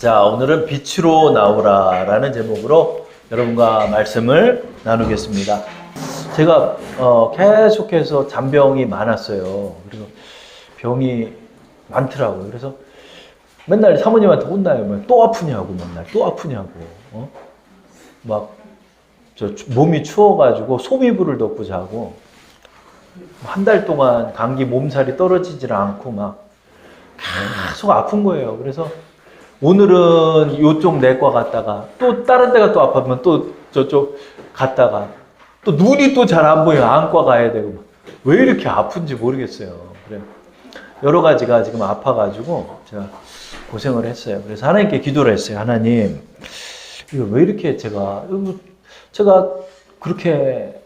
자, 오늘은 빛으로 나오라 라는 제목으로 여러분과 말씀을 나누겠습니다. 제가 계속해서 잔병이 많았어요. 그리고 병이 많더라고요. 그래서 맨날 사모님한테 혼나요. 또 아프냐고, 맨날 또 아프냐고. 몸이 추워가지고 소미불을 덮고 자고 한 달 동안 감기 몸살이 떨어지질 않고 막 계속 아픈 거예요. 그래서 오늘은 이쪽 내과 갔다가 또 다른 데가 또 아프면 또 저쪽 갔다가 또 눈이 또 잘 안 보여요. 안과 가야 되고 왜 이렇게 아픈지 모르겠어요. 그래 여러 가지가 지금 아파가지고 제가 고생을 했어요. 그래서 하나님께 기도를 했어요. 하나님, 이거 왜 이렇게 제가 그렇게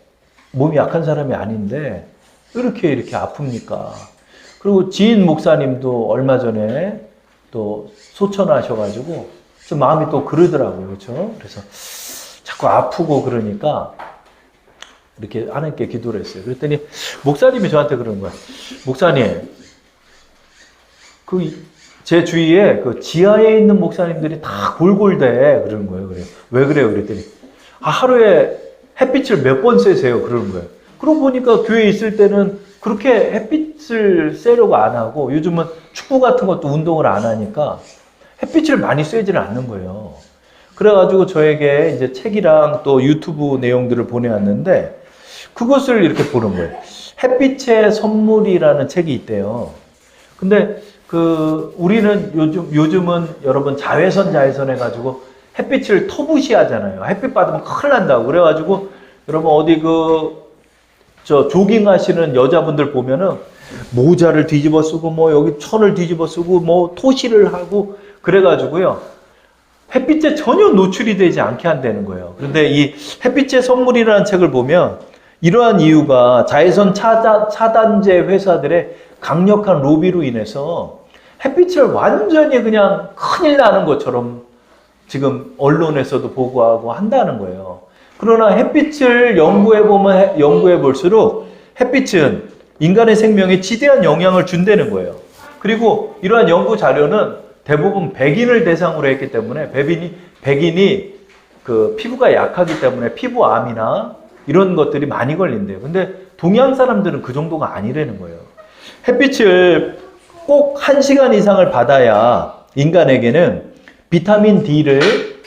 몸이 약한 사람이 아닌데 이렇게 아픕니까? 그리고 지인 목사님도 얼마 전에 또 소천하셔가지고 마음이 또 그러더라고요. 그렇죠? 그래서 자꾸 아프고 그러니까 이렇게 하나님께 기도를 했어요. 그랬더니 목사님이 저한테 그러는 거예요. 목사님, 제 주위에 그 지하에 있는 목사님들이 다 골골대 그러는 거예요. 그래요. 왜 그래요? 그랬더니 하루에 햇빛을 몇 번 쐬세요? 그러는 거예요. 그러고 보니까 교회에 있을 때는 그렇게 햇빛을 쐬려고 안 하고 요즘은 축구 같은 것도 운동을 안 하니까 햇빛을 많이 쐬지는 않는 거예요. 그래가지고 저에게 이제 책이랑 또 유튜브 내용들을 보내왔는데 그것을 이렇게 보는 거예요. 햇빛의 선물이라는 책이 있대요. 근데 우리는 요즘은 여러분 자외선 해가지고 햇빛을 터부시하잖아요. 햇빛 받으면 큰일 난다고. 그래가지고 여러분 어디 조깅하시는 여자분들 보면은 모자를 뒤집어 쓰고 여기 천을 뒤집어 쓰고 토시를 하고 그래가지고요. 햇빛에 전혀 노출이 되지 않게 한다는 거예요. 그런데 이 햇빛의 선물이라는 책을 보면 이러한 이유가 자외선 차단제 회사들의 강력한 로비로 인해서 햇빛을 완전히 그냥 큰일 나는 것처럼 지금 언론에서도 보고하고 한다는 거예요. 그러나 햇빛을 연구해 볼수록 햇빛은 인간의 생명에 지대한 영향을 준다는 거예요. 그리고 이러한 연구 자료는 대부분 백인을 대상으로 했기 때문에 백인이 피부가 약하기 때문에 피부암이나 이런 것들이 많이 걸린대요. 근데 동양 사람들은 그 정도가 아니라는 거예요. 햇빛을 꼭 1시간 이상을 받아야 인간에게는 비타민 D를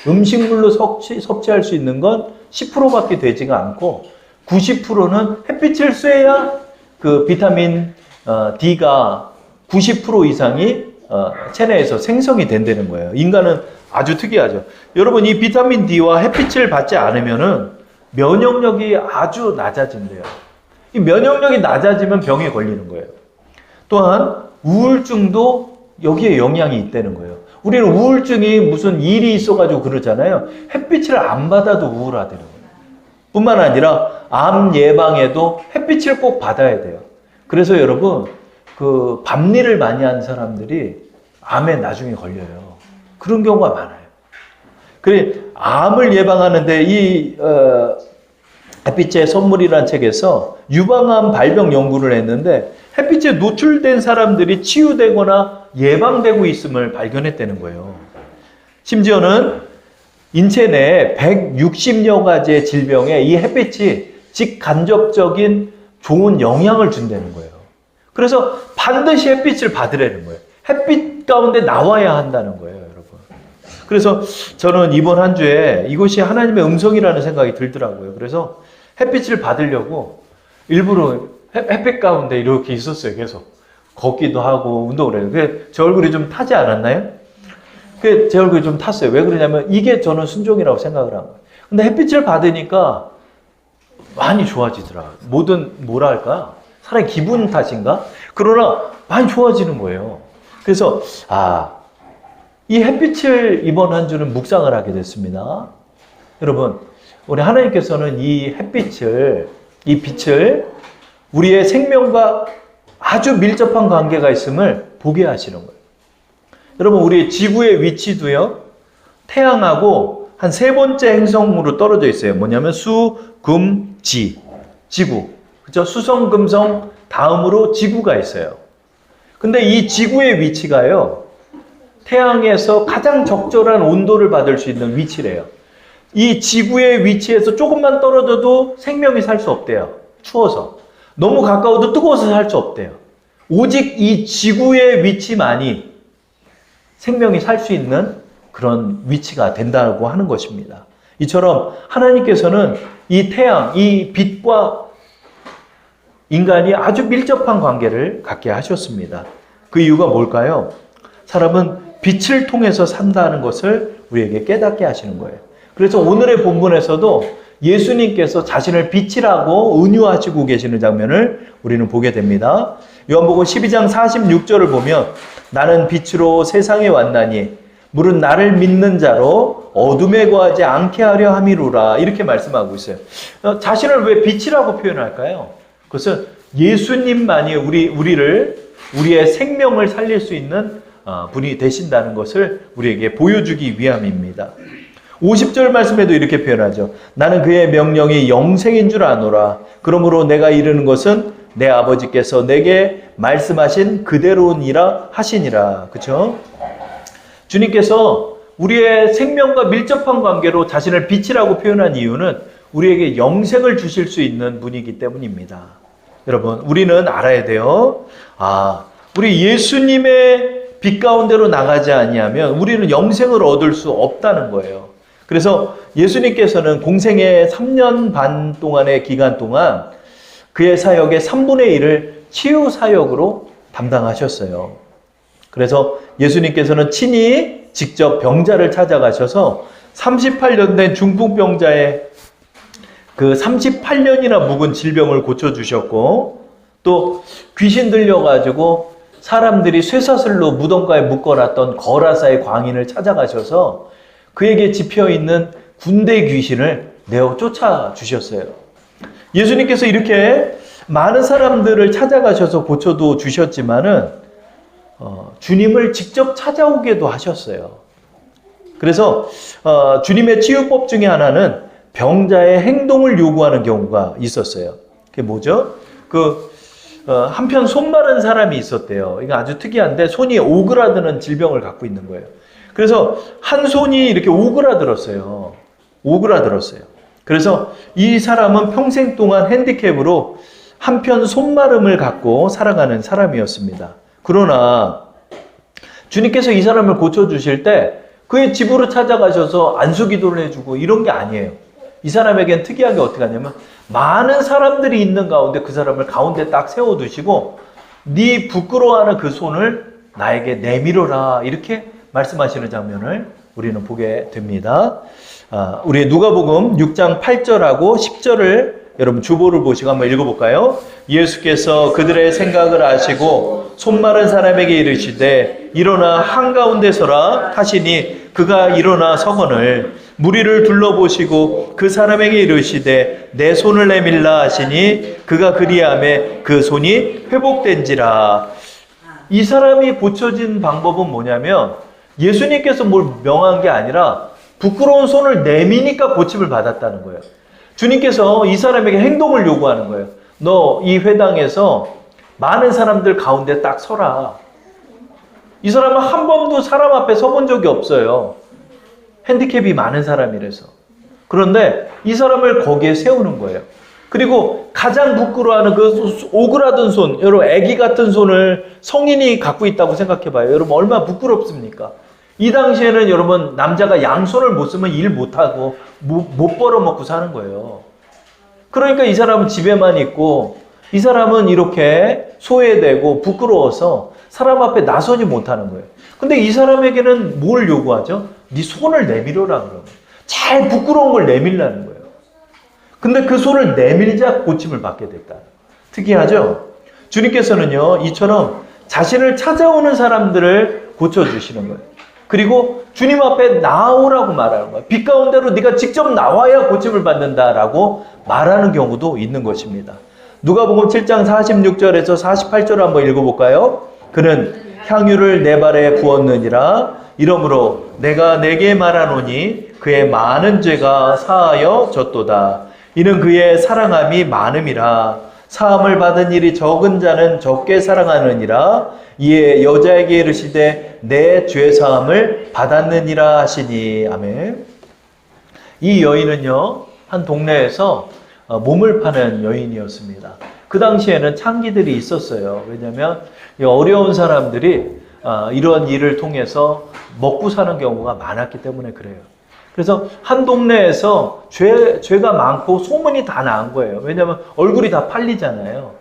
음식물로 섭취할 수 있는 건 10%밖에 되지가 않고 90%는 햇빛을 쐬야 그 비타민 D가 90% 이상이 체내에서 생성이 된다는 거예요. 인간은 아주 특이하죠. 여러분, 이 비타민 D와 햇빛을 받지 않으면은 면역력이 아주 낮아진대요. 이 면역력이 낮아지면 병에 걸리는 거예요. 또한 우울증도 여기에 영향이 있다는 거예요. 우리는 우울증이 무슨 일이 있어가지고 그러잖아요. 햇빛을 안 받아도 우울하다는 거예요. 뿐만 아니라 암 예방에도 햇빛을 꼭 받아야 돼요. 그래서 여러분, 밤일을 많이 하는 사람들이 암에 나중에 걸려요. 그런 경우가 많아요. 그래, 암을 예방하는데 이 햇빛의 선물이라는 책에서 유방암 발병 연구를 했는데 햇빛에 노출된 사람들이 치유되거나 예방되고 있음을 발견했다는 거예요. 심지어는 인체 내 160여 가지의 질병에 이 햇빛이 직간접적인 좋은 영향을 준다는 거예요. 그래서 반드시 햇빛을 받으라는 거예요. 햇빛 가운데 나와야 한다는 거예요, 여러분. 그래서 저는 이번 한 주에 이것이 하나님의 음성이라는 생각이 들더라고요. 그래서 햇빛을 받으려고 일부러 햇빛 가운데 이렇게 있었어요, 계속. 걷기도 하고 운동을 해요. 제 얼굴이 좀 타지 않았나요? 제 얼굴이 좀 탔어요. 왜 그러냐면 이게 저는 순종이라고 생각을 한 거예요. 근데 햇빛을 받으니까 많이 좋아지더라. 뭐랄까? 사람의 기분 탓인가? 그러나 많이 좋아지는 거예요. 그래서 이 햇빛을 이번 한 주는 묵상을 하게 됐습니다. 여러분, 우리 하나님께서는 이 빛을 우리의 생명과 아주 밀접한 관계가 있음을 보게 하시는 거예요. 여러분, 우리 지구의 위치도요, 태양하고 한 3번째 행성으로 떨어져 있어요. 뭐냐면 수, 금, 지. 지구. 그죠? 수성, 금성 다음으로 지구가 있어요. 근데 이 지구의 위치가요, 태양에서 가장 적절한 온도를 받을 수 있는 위치래요. 이 지구의 위치에서 조금만 떨어져도 생명이 살 수 없대요. 추워서. 너무 가까워도 뜨거워서 살 수 없대요. 오직 이 지구의 위치만이 생명이 살 수 있는 그런 위치가 된다고 하는 것입니다. 이처럼 하나님께서는 이 태양, 이 빛과 인간이 아주 밀접한 관계를 갖게 하셨습니다. 그 이유가 뭘까요? 사람은 빛을 통해서 산다는 것을 우리에게 깨닫게 하시는 거예요. 그래서 오늘의 본문에서도 예수님께서 자신을 빛이라고 은유하시고 계시는 장면을 우리는 보게 됩니다. 요한복음 12장 46절을 보면 나는 빛으로 세상에 왔나니 물은 나를 믿는 자로 어둠에 거하지 않게 하려 함이로라 이렇게 말씀하고 있어요. 자신을 왜 빛이라고 표현할까요? 그것은 예수님만이 우리의 생명을 살릴 수 있는 분이 되신다는 것을 우리에게 보여주기 위함입니다. 50절 말씀에도 이렇게 표현하죠. 나는 그의 명령이 영생인 줄 아노라. 그러므로 내가 이르는 것은 내 아버지께서 내게 말씀하신 그대로니라 하시니라. 그렇죠? 주님께서 우리의 생명과 밀접한 관계로 자신을 빛이라고 표현한 이유는 우리에게 영생을 주실 수 있는 분이기 때문입니다. 여러분, 우리는 알아야 돼요. 우리 예수님의 빛 가운데로 나가지 아니하면 우리는 영생을 얻을 수 없다는 거예요. 그래서 예수님께서는 공생의 3년 반 동안의 기간 동안 그의 사역의 3분의 1을 치유 사역으로 담당하셨어요. 그래서 예수님께서는 친히 직접 병자를 찾아가셔서 38년 된 중풍병자의 그 38년이나 묵은 질병을 고쳐주셨고, 또 귀신 들려가지고 사람들이 쇠사슬로 무덤가에 묶어놨던 거라사의 광인을 찾아가셔서 그에게 집혀있는 군대 귀신을 내어 쫓아주셨어요. 예수님께서 이렇게 많은 사람들을 찾아가셔서 고쳐도 주셨지만은 주님을 직접 찾아오게도 하셨어요. 그래서 주님의 치유법 중에 하나는 병자의 행동을 요구하는 경우가 있었어요. 그게 뭐죠? 한편 손 마른 사람이 있었대요. 이거 아주 특이한데 손이 오그라드는 질병을 갖고 있는 거예요. 그래서 한 손이 이렇게 오그라들었어요. 그래서 이 사람은 평생 동안 핸디캡으로 한편 손마름을 갖고 살아가는 사람이었습니다. 그러나 주님께서 이 사람을 고쳐주실 때 그의 집으로 찾아가셔서 안수기도를 해주고 이런 게 아니에요. 이 사람에겐 특이하게 어떻게 하냐면 많은 사람들이 있는 가운데 그 사람을 가운데 딱 세워두시고 네 부끄러워하는 그 손을 나에게 내밀어라 이렇게 말씀하시는 장면을 우리는 보게 됩니다. 우리 누가복음 6장 8절하고 10절을 여러분 주보를 보시고 한번 읽어볼까요? 예수께서 그들의 생각을 아시고 손 마른 사람에게 이르시되 일어나 한가운데 서라 하시니 그가 일어나 서거늘 무리를 둘러보시고 그 사람에게 이르시되 내 손을 내밀라 하시니 그가 그리하매 그 손이 회복된지라. 이 사람이 고쳐진 방법은 뭐냐면 예수님께서 뭘 명한 게 아니라 부끄러운 손을 내미니까 고침을 받았다는 거예요. 주님께서 이 사람에게 행동을 요구하는 거예요. 너 이 회당에서 많은 사람들 가운데 딱 서라. 이 사람은 한 번도 사람 앞에 서본 적이 없어요. 핸디캡이 많은 사람이라서. 그런데 이 사람을 거기에 세우는 거예요. 그리고 가장 부끄러워하는 그 오그라든 손, 여러분 애기 같은 손을 성인이 갖고 있다고 생각해봐요. 여러분 얼마나 부끄럽습니까? 이 당시에는 여러분 남자가 양손을 못 쓰면 일 못하고 못 벌어먹고 사는 거예요. 그러니까 이 사람은 집에만 있고 이 사람은 이렇게 소외되고 부끄러워서 사람 앞에 나서지 못하는 거예요. 근데 이 사람에게는 뭘 요구하죠? 네 손을 내밀어라 그러면. 잘 부끄러운 걸 내밀라는 거예요. 근데 그 손을 내밀자 고침을 받게 됐다. 특이하죠? 주님께서는요, 이처럼 자신을 찾아오는 사람들을 고쳐주시는 거예요. 그리고 주님 앞에 나오라고 말하는 거예요. 빛 가운데로 네가 직접 나와야 고침을 받는다라고 말하는 경우도 있는 것입니다. 누가복음 7장 46절에서 48절을 한번 읽어볼까요? 그는 향유를 내 발에 부었느니라. 이러므로 내가 내게 말하노니 그의 많은 죄가 사하여 졌도다. 이는 그의 사랑함이 많음이라. 사함을 받은 일이 적은 자는 적게 사랑하느니라. 이에 여자에게 이르시되 내 죄 사함을 받았느니라 하시니. 아멘. 이 여인은요, 한 동네에서 몸을 파는 여인이었습니다. 그 당시에는 창기들이 있었어요. 왜냐하면 어려운 사람들이 이런 일을 통해서 먹고 사는 경우가 많았기 때문에 그래요. 그래서 한 동네에서 죄가 많고 소문이 다 난 거예요. 왜냐하면 얼굴이 다 팔리잖아요.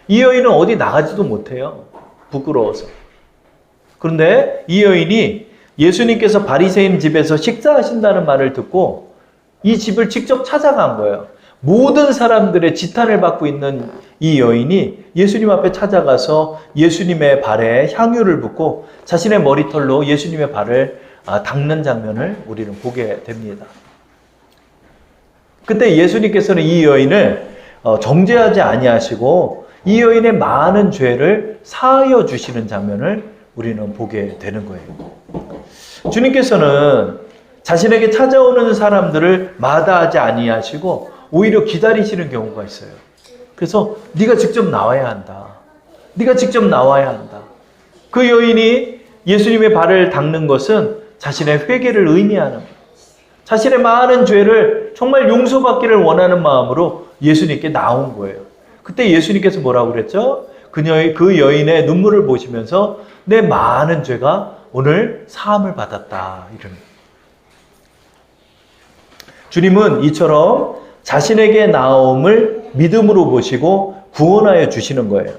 이 여인은 어디 나가지도 못해요. 부끄러워서. 그런데 이 여인이 예수님께서 바리새인 집에서 식사하신다는 말을 듣고 이 집을 직접 찾아간 거예요. 모든 사람들의 지탄을 받고 있는 이 여인이 예수님 앞에 찾아가서 예수님의 발에 향유를 붓고 자신의 머리털로 예수님의 발을 닦는 장면을 우리는 보게 됩니다. 그때 예수님께서는 이 여인을 정죄하지 아니하시고 이 여인의 많은 죄를 사하여 주시는 장면을 우리는 보게 되는 거예요. 주님께서는 자신에게 찾아오는 사람들을 마다하지 아니하시고 오히려 기다리시는 경우가 있어요. 그래서 네가 직접 나와야 한다. 네가 직접 나와야 한다. 그 여인이 예수님의 발을 닦는 것은 자신의 회개를 의미하는 거예요. 자신의 많은 죄를 정말 용서받기를 원하는 마음으로 예수님께 나온 거예요. 그때 예수님께서 뭐라고 그랬죠? 그 여인의 눈물을 보시면서 내 많은 죄가 오늘 사함을 받았다. 이런. 주님은 이처럼 자신에게 나옴을 믿음으로 보시고 구원하여 주시는 거예요.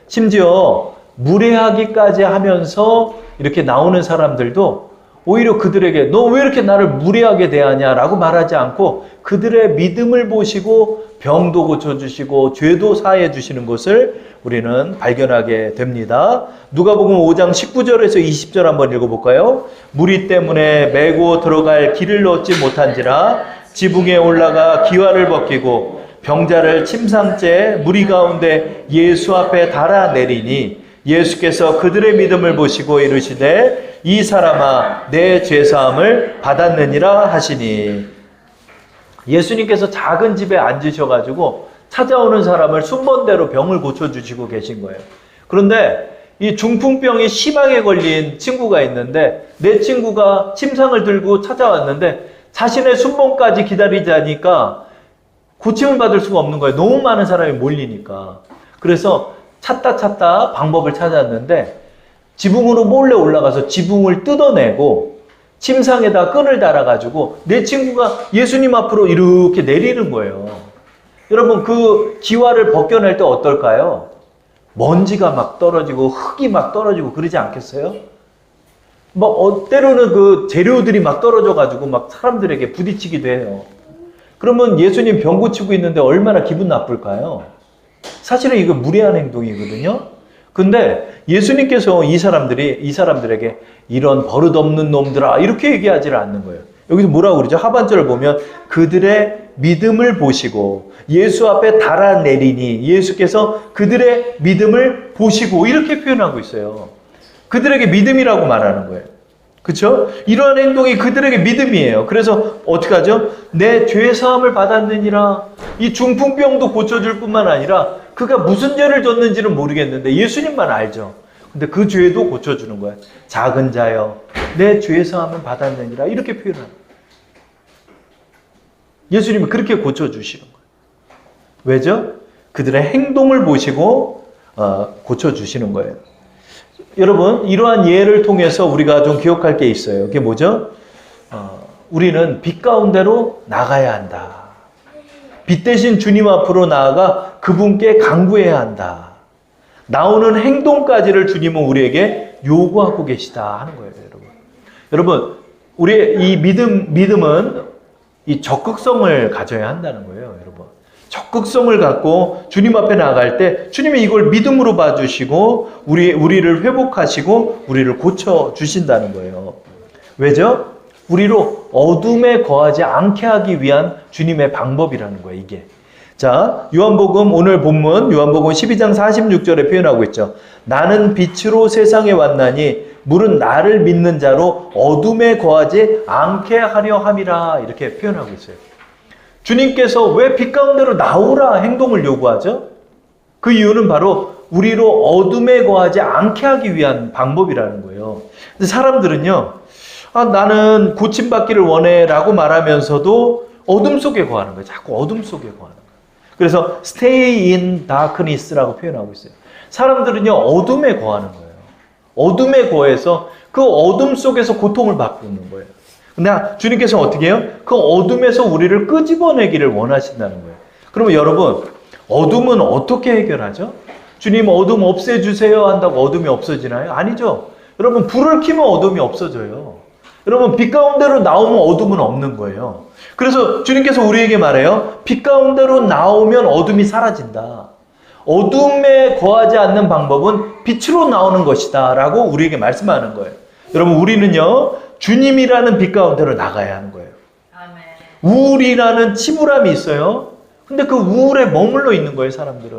심지어 무례하기까지 하면서 이렇게 나오는 사람들도 오히려 그들에게 너 왜 이렇게 나를 무례하게 대하냐라고 말하지 않고 그들의 믿음을 보시고 병도 고쳐주시고 죄도 사해 주시는 것을 우리는 발견하게 됩니다. 누가복음 5장 19절에서 20절 한번 읽어볼까요? 무리 때문에 메고 들어갈 길을 얻지 못한지라 지붕에 올라가 기와를 벗기고 병자를 침상째 무리 가운데 예수 앞에 달아내리니 예수께서 그들의 믿음을 보시고 이르시되 이 사람아 내 죄사함을 받았느니라 하시니. 예수님께서 작은 집에 앉으셔가지고 찾아오는 사람을 순번대로 병을 고쳐주시고 계신 거예요. 그런데 이 중풍병이 심하게 걸린 친구가 있는데 내 친구가 침상을 들고 찾아왔는데 자신의 순번까지 기다리자니까 고침을 받을 수가 없는 거예요. 너무 많은 사람이 몰리니까. 그래서 찾다 방법을 찾았는데 지붕으로 몰래 올라가서 지붕을 뜯어내고 침상에다 끈을 달아가지고 내 친구가 예수님 앞으로 이렇게 내리는 거예요. 여러분 그 기와를 벗겨낼 때 어떨까요? 먼지가 막 떨어지고 흙이 막 떨어지고 그러지 않겠어요? 때로는 그 재료들이 막 떨어져가지고 막 사람들에게 부딪히기도 해요. 그러면 예수님 병 고치고 있는데 얼마나 기분 나쁠까요? 사실은 이거 무례한 행동이거든요. 근데 예수님께서 이 사람들에게 이런 버릇없는 놈들아 이렇게 얘기하지를 않는 거예요. 여기서 뭐라고 그러죠? 하반절을 보면 그들의 믿음을 보시고 예수 앞에 달아내리니 예수께서 그들의 믿음을 보시고 이렇게 표현하고 있어요. 그들에게 믿음이라고 말하는 거예요. 그렇죠? 이러한 행동이 그들에게 믿음이에요. 그래서 어떻게 하죠? 내 죄 사함을 받았느니라. 이 중풍병도 고쳐줄 뿐만 아니라 그가 무슨 죄를 졌는지는 모르겠는데 예수님만 알죠. 근데 그 죄도 고쳐주는 거예요. 작은 자여 내 죄 사함을 받았느니라 이렇게 표현합니다. 예수님은 그렇게 고쳐주시는 거예요. 왜죠? 그들의 행동을 보시고 고쳐주시는 거예요. 여러분 이러한 예를 통해서 우리가 좀 기억할 게 있어요. 그게 뭐죠? 우리는 빛 가운데로 나가야 한다. 빛 대신 주님 앞으로 나아가 그분께 간구해야 한다. 나오는 행동까지를 주님은 우리에게 요구하고 계시다 하는 거예요. 여러분 우리의 이 믿음은 이 적극성을 가져야 한다는 거예요. 여러분 적극성을 갖고 주님 앞에 나아갈 때 주님이 이걸 믿음으로 봐주시고 우리를 회복하시고 우리를 고쳐주신다는 거예요. 왜죠? 우리로 어둠에 거하지 않게 하기 위한 주님의 방법이라는 거예요. 이게. 자, 요한복음 오늘 본문 요한복음 12장 46절에 표현하고 있죠. 나는 빛으로 세상에 왔나니 물은 나를 믿는 자로 어둠에 거하지 않게 하려 함이라 이렇게 표현하고 있어요. 주님께서 왜 빛 가운데로 나오라 행동을 요구하죠? 그 이유는 바로 우리로 어둠에 거하지 않게 하기 위한 방법이라는 거예요. 근데 사람들은요, 나는 고침받기를 원해 라고 말하면서도 어둠 속에 거하는 거예요. 자꾸 어둠 속에 거하는 거예요. 그래서 stay in darkness라고 표현하고 있어요. 사람들은요, 어둠에 거하는 거예요. 어둠에 거해서 그 어둠 속에서 고통을 받고 있는 거예요. 근데 주님께서 어떻게 해요? 그 어둠에서 우리를 끄집어내기를 원하신다는 거예요. 그러면 여러분, 어둠은 어떻게 해결하죠? 주님 어둠 없애주세요 한다고 어둠이 없어지나요? 아니죠. 여러분, 불을 켜면 어둠이 없어져요. 여러분, 빛 가운데로 나오면 어둠은 없는 거예요. 그래서 주님께서 우리에게 말해요. 빛 가운데로 나오면 어둠이 사라진다. 어둠에 거하지 않는 방법은 빛으로 나오는 것이다 라고 우리에게 말씀하는 거예요. 여러분, 우리는요, 주님이라는 빛 가운데로 나가야 하는 거예요. 아멘. 우울이라는 침울함이 있어요. 근데 그 우울에 머물러 있는 거예요, 사람들은.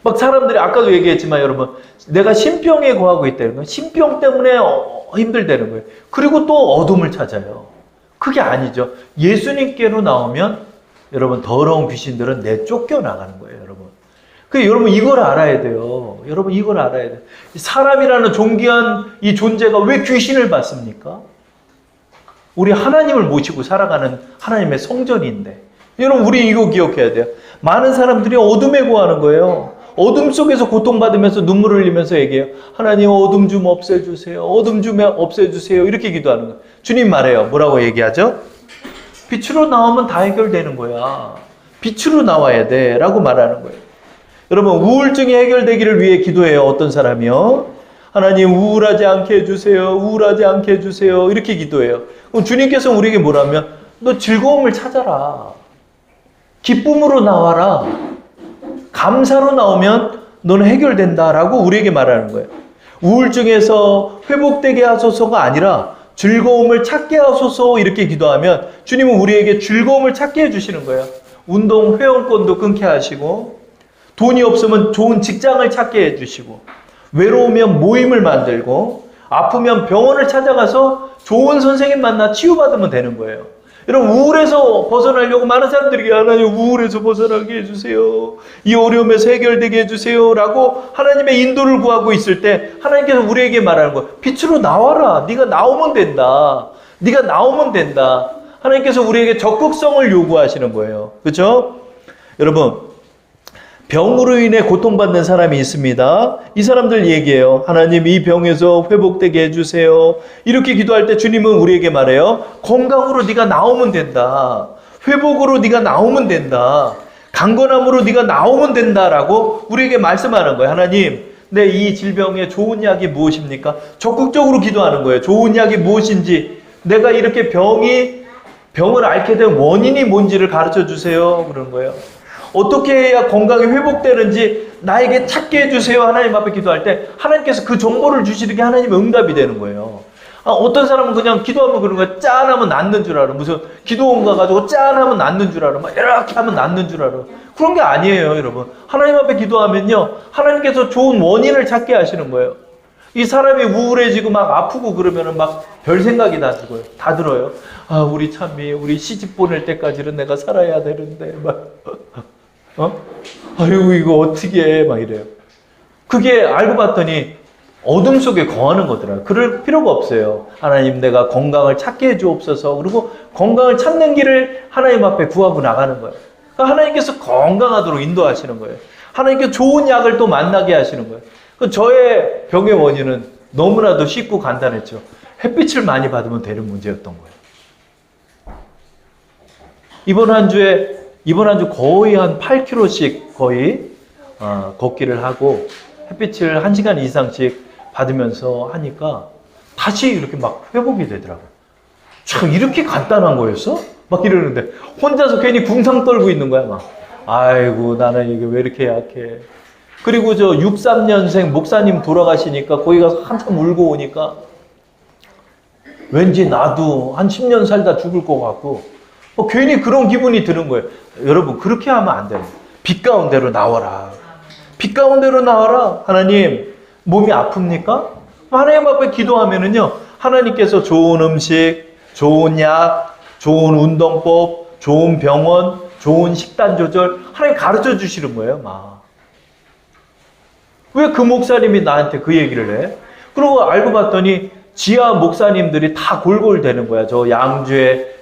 막 사람들이 아까도 얘기했지만 여러분, 내가 신병에 거하고 있다는 건 신병 때문에 힘들다는 거예요. 그리고 또 어둠을 찾아요. 그게 아니죠. 예수님께로 나오면 여러분, 더러운 귀신들은 내쫓겨 나가는 거예요, 여러분. 여러분, 이걸 알아야 돼요. 여러분, 이걸 알아야 돼요. 사람이라는 존귀한 이 존재가 왜 귀신을 받습니까? 우리 하나님을 모시고 살아가는 하나님의 성전인데. 여러분, 우리 이거 기억해야 돼요. 많은 사람들이 어둠에 거하는 거예요. 어둠 속에서 고통받으면서 눈물을 흘리면서 얘기해요. 하나님, 어둠 좀 없애주세요. 어둠 좀 없애주세요. 이렇게 기도하는 거예요. 주님 말해요. 뭐라고 얘기하죠? 빛으로 나오면 다 해결되는 거야. 빛으로 나와야 돼 라고 말하는 거예요. 여러분, 우울증이 해결되기를 위해 기도해요. 어떤 사람이요? 하나님, 우울하지 않게 해주세요. 우울하지 않게 해주세요. 이렇게 기도해요. 그럼 주님께서 우리에게 뭐라면, 너 즐거움을 찾아라. 기쁨으로 나와라. 감사로 나오면 너는 해결된다라고 우리에게 말하는 거예요. 우울증에서 회복되게 하소서가 아니라 즐거움을 찾게 하소서 이렇게 기도하면 주님은 우리에게 즐거움을 찾게 해주시는 거예요. 운동 회원권도 끊게 하시고, 돈이 없으면 좋은 직장을 찾게 해주시고, 외로우면 모임을 만들고, 아프면 병원을 찾아가서 좋은 선생님 만나 치유받으면 되는 거예요. 여러분, 우울해서 벗어나려고 많은 사람들이 하나님 우울해서 벗어나게 해주세요. 이 어려움에서 해결되게 해주세요. 라고 하나님의 인도를 구하고 있을 때 하나님께서 우리에게 말하는 거예요. 빛으로 나와라. 네가 나오면 된다. 네가 나오면 된다. 하나님께서 우리에게 적극성을 요구하시는 거예요. 그렇죠? 여러분, 병으로 인해 고통받는 사람이 있습니다. 이 사람들 얘기해요. 하나님, 이 병에서 회복되게 해주세요. 이렇게 기도할 때 주님은 우리에게 말해요. 건강으로 네가 나오면 된다. 회복으로 네가 나오면 된다. 강건함으로 네가 나오면 된다라고 우리에게 말씀하는 거예요. 하나님, 내 이 질병에 좋은 약이 무엇입니까? 적극적으로 기도하는 거예요. 좋은 약이 무엇인지, 내가 이렇게 병을 앓게 된 원인이 뭔지를 가르쳐 주세요. 그런 거예요. 어떻게 해야 건강이 회복되는지 나에게 찾게 해주세요. 하나님 앞에 기도할 때 하나님께서 그 정보를 주시는 게 하나님의 응답이 되는 거예요. 어떤 사람은 그냥 기도하면 그런 거야. 짠 하면 낫는 줄 알아. 무슨 기도원 가가지고 짠 하면 낫는 줄 알아. 막 이렇게 하면 낫는 줄 알아. 그런 게 아니에요, 여러분. 하나님 앞에 기도하면요, 하나님께서 좋은 원인을 찾게 하시는 거예요. 이 사람이 우울해지고 막 아프고 그러면은 막 별 생각이 다 들어요. 우리 참이, 우리 시집 보낼 때까지는 내가 살아야 되는데, 아이고, 이거 어떻게 해? 막 이래요. 그게 알고 봤더니 어둠 속에 거하는 거더라고요. 그럴 필요가 없어요. 하나님, 내가 건강을 찾게 해주옵소서. 그리고 건강을 찾는 길을 하나님 앞에 구하고 나가는 거예요. 그러니까 하나님께서 건강하도록 인도하시는 거예요. 하나님께서 좋은 약을 또 만나게 하시는 거예요. 저의 병의 원인은 너무나도 쉽고 간단했죠. 햇빛을 많이 받으면 되는 문제였던 거예요. 이번 한 주 거의 한 8km씩 거의 걷기를 하고 햇빛을 1시간 이상씩 받으면서 하니까 다시 이렇게 막 회복이 되더라고요. 참, 이렇게 간단한 거였어? 막 이러는데 혼자서 괜히 궁상 떨고 있는 거야. 막, 아이고, 나는 이게 왜 이렇게 약해. 그리고 63년생 목사님 돌아가시니까 거기 가서 한참 울고 오니까 왠지 나도 한 10년 살다 죽을 것 같고 괜히 그런 기분이 드는 거예요. 여러분, 그렇게 하면 안 돼요. 빛 가운데로 나와라. 빛 가운데로 나와라. 하나님, 몸이 아픕니까? 하나님 앞에 기도하면은요, 하나님께서 좋은 음식, 좋은 약, 좋은 운동법, 좋은 병원, 좋은 식단 조절 하나님 가르쳐 주시는 거예요. 막. 왜 그 목사님이 나한테 그 얘기를 해? 그러고 알고 봤더니 지하 목사님들이 다 골골대는 거야. 저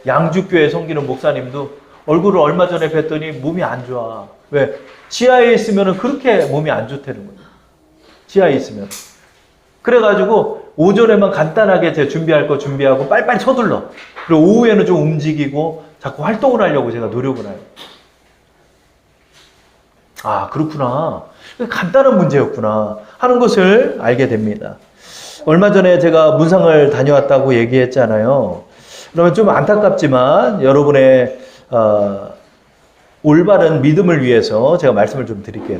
양주교회 섬기는 목사님도 얼굴을 얼마 전에 뵀더니 몸이 안 좋아. 왜? 지하에 있으면 그렇게 몸이 안 좋다는 거예요. 지하에 있으면. 그래가지고 오전에만 간단하게 제가 준비할 거 준비하고 빨리빨리 서둘러. 그리고 오후에는 좀 움직이고 자꾸 활동을 하려고 제가 노력을 해요. 아, 그렇구나. 간단한 문제였구나 하는 것을 알게 됩니다. 얼마 전에 제가 문상을 다녀왔다고 얘기했잖아요. 그러면 좀 안타깝지만 여러분의 올바른 믿음을 위해서 제가 말씀을 좀 드릴게요.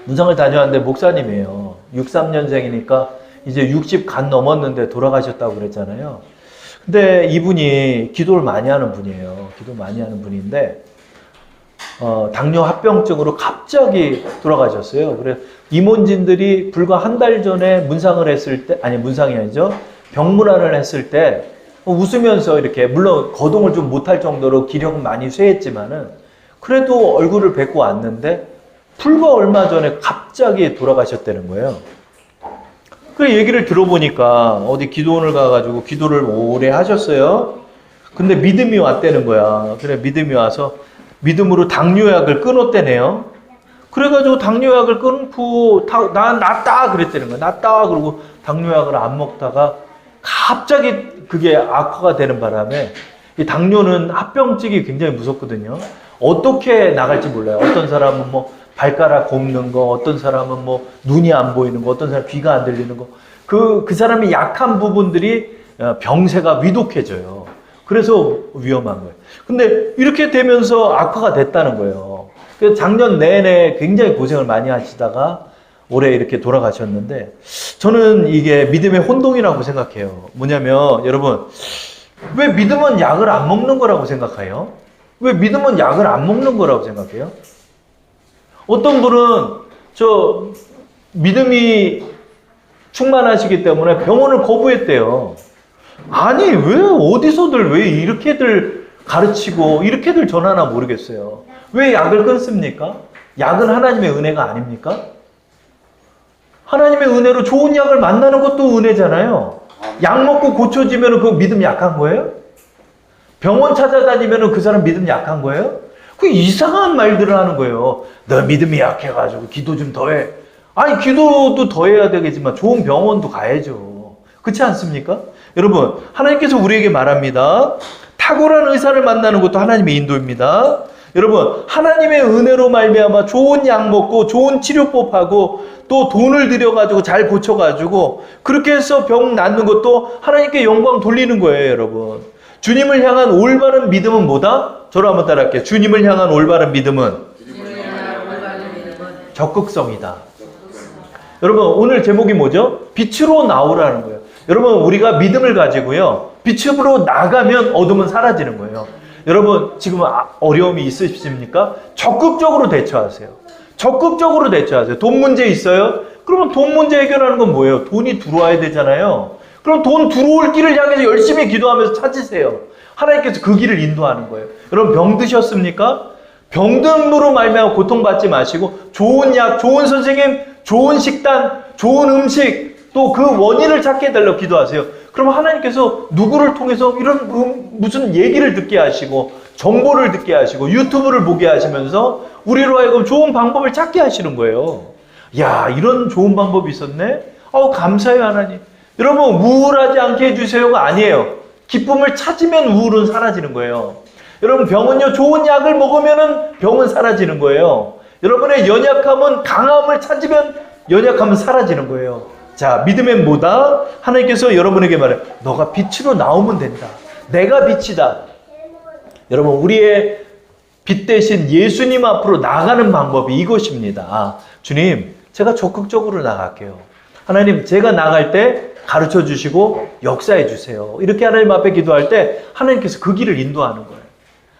문상을 다녀왔는데 목사님이에요. 63년생이니까 이제 60 간 넘었는데 돌아가셨다고 그랬잖아요. 근데 이분이 기도를 많이 하는 분이에요. 기도 많이 하는 분인데 당뇨 합병증으로 갑자기 돌아가셨어요. 그래서 임원진들이 불과 한 달 전에 문상을 했을 때, 아니 문상이 아니죠. 병문안을 했을 때 웃으면서 이렇게, 물론 거동을 좀 못할 정도로 기력은 많이 쇠했지만은 그래도 얼굴을 뵙고 왔는데 불과 얼마 전에 갑자기 돌아가셨다는 거예요. 그 얘기를 들어보니까 어디 기도원을 가가지고 기도를 오래 하셨어요. 근데 믿음이 왔다는 거야. 그래, 믿음이 와서 믿음으로 당뇨약을 끊었대네요. 그래가지고 당뇨약을 끊고 난 낫다 그랬다는 거야. 낫다 그러고 당뇨약을 안 먹다가 갑자기 그게 악화가 되는 바람에, 이 당뇨는 합병증이 굉장히 무섭거든요. 어떻게 나갈지 몰라요. 어떤 사람은 뭐 발가락 곱는 거, 어떤 사람은 뭐 눈이 안 보이는 거, 어떤 사람은 귀가 안 들리는 거. 그 사람의 약한 부분들이 병세가 위독해져요. 그래서 위험한 거예요. 근데 이렇게 되면서 악화가 됐다는 거예요. 그래서 작년 내내 굉장히 고생을 많이 하시다가 올해 이렇게 돌아가셨는데, 저는 이게 믿음의 혼동이라고 생각해요. 뭐냐면 여러분, 왜 믿음은 약을 안 먹는 거라고 생각해요? 왜 믿음은 약을 안 먹는 거라고 생각해요? 어떤 분은 저 믿음이 충만하시기 때문에 병원을 거부했대요. 아니, 왜 어디서들 왜 이렇게들 가르치고 이렇게들 전하나 모르겠어요. 왜 약을 끊습니까? 약은 하나님의 은혜가 아닙니까? 하나님의 은혜로 좋은 약을 만나는 것도 은혜잖아요. 약 먹고 고쳐지면 그 믿음 약한 거예요? 병원 찾아다니면 그 사람 믿음 약한 거예요? 그 이상한 말들을 하는 거예요. 너 믿음이 약해가지고 기도 좀 더 해. 아니, 기도도 더 해야 되겠지만 좋은 병원도 가야죠. 그렇지 않습니까? 여러분, 하나님께서 우리에게 말합니다. 탁월한 의사를 만나는 것도 하나님의 인도입니다. 여러분, 하나님의 은혜로 말미암아 좋은 약 먹고 좋은 치료법하고 또 돈을 들여가지고 잘 고쳐가지고 그렇게 해서 병 낫는 것도 하나님께 영광 돌리는 거예요, 여러분. 주님을 향한 올바른 믿음은 뭐다? 저를 한번 따라할게요. 주님을 향한 올바른 믿음은 적극성이다. 여러분, 오늘 제목이 뭐죠? 빛으로 나오라는 거예요. 여러분, 우리가 믿음을 가지고요, 빛으로 나가면 어둠은 사라지는 거예요. 여러분, 지금 어려움이 있으십니까? 적극적으로 대처하세요. 적극적으로 대처하세요. 돈 문제 있어요? 그러면 돈 문제 해결하는 건 뭐예요? 돈이 들어와야 되잖아요. 그럼 돈 들어올 길을 향해서 열심히 기도하면서 찾으세요. 하나님께서 그 길을 인도하는 거예요. 여러분, 병 드셨습니까? 병듦으로 말미암아 고통받지 마시고 좋은 약, 좋은 선생님, 좋은 식단, 좋은 음식, 또 그 원인을 찾게 해달라고 기도하세요. 그럼 하나님께서 누구를 통해서 이런 무슨 얘기를 듣게 하시고 정보를 듣게 하시고 유튜브를 보게 하시면서 우리로 하여금 좋은 방법을 찾게 하시는 거예요. 야, 이런 좋은 방법이 있었네? 감사해요, 하나님. 여러분, 우울하지 않게 해주세요가 아니에요. 기쁨을 찾으면 우울은 사라지는 거예요. 여러분, 병은요, 좋은 약을 먹으면 병은 사라지는 거예요. 여러분의 연약함은 강함을 찾으면 연약함은 사라지는 거예요. 자, 믿음엔 뭐다? 하나님께서 여러분에게 말해요. 너가 빛으로 나오면 된다. 내가 빛이다. 여러분, 우리의 빛 대신 예수님 앞으로 나가는 방법이 이것입니다. 주님, 제가 적극적으로 나갈게요. 하나님, 제가 나갈 때 가르쳐 주시고 역사해 주세요. 이렇게 하나님 앞에 기도할 때 하나님께서 그 길을 인도하는 거예요.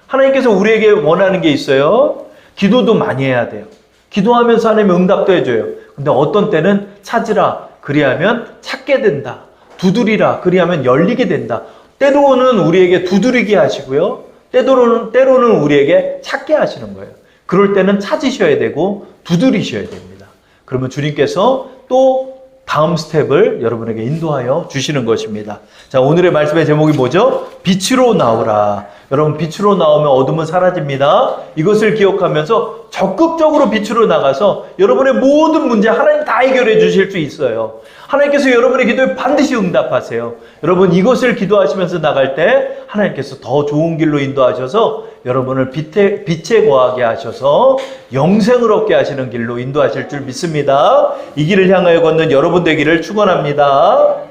하나님께서 우리에게 원하는 게 있어요. 기도도 많이 해야 돼요. 기도하면서 하나님 응답도 해줘요. 근데 어떤 때는 찾으라. 그리하면 찾게 된다. 두드리라. 그리하면 열리게 된다. 때로는 우리에게 두드리게 하시고요. 때로는 우리에게 찾게 하시는 거예요. 그럴 때는 찾으셔야 되고 두드리셔야 됩니다. 그러면 주님께서 또 다음 스텝을 여러분에게 인도하여 주시는 것입니다. 자, 오늘의 말씀의 제목이 뭐죠? 빛으로 나오라. 여러분, 빛으로 나오면 어둠은 사라집니다. 이것을 기억하면서 적극적으로 빛으로 나가서 여러분의 모든 문제 하나님 다 해결해 주실 수 있어요. 하나님께서 여러분의 기도에 반드시 응답하세요. 여러분, 이것을 기도하시면서 나갈 때 하나님께서 더 좋은 길로 인도하셔서 여러분을 빛에 거하게 하셔서 영생을 얻게 하시는 길로 인도하실 줄 믿습니다. 이 길을 향하여 걷는 여러분 되기를 축원합니다.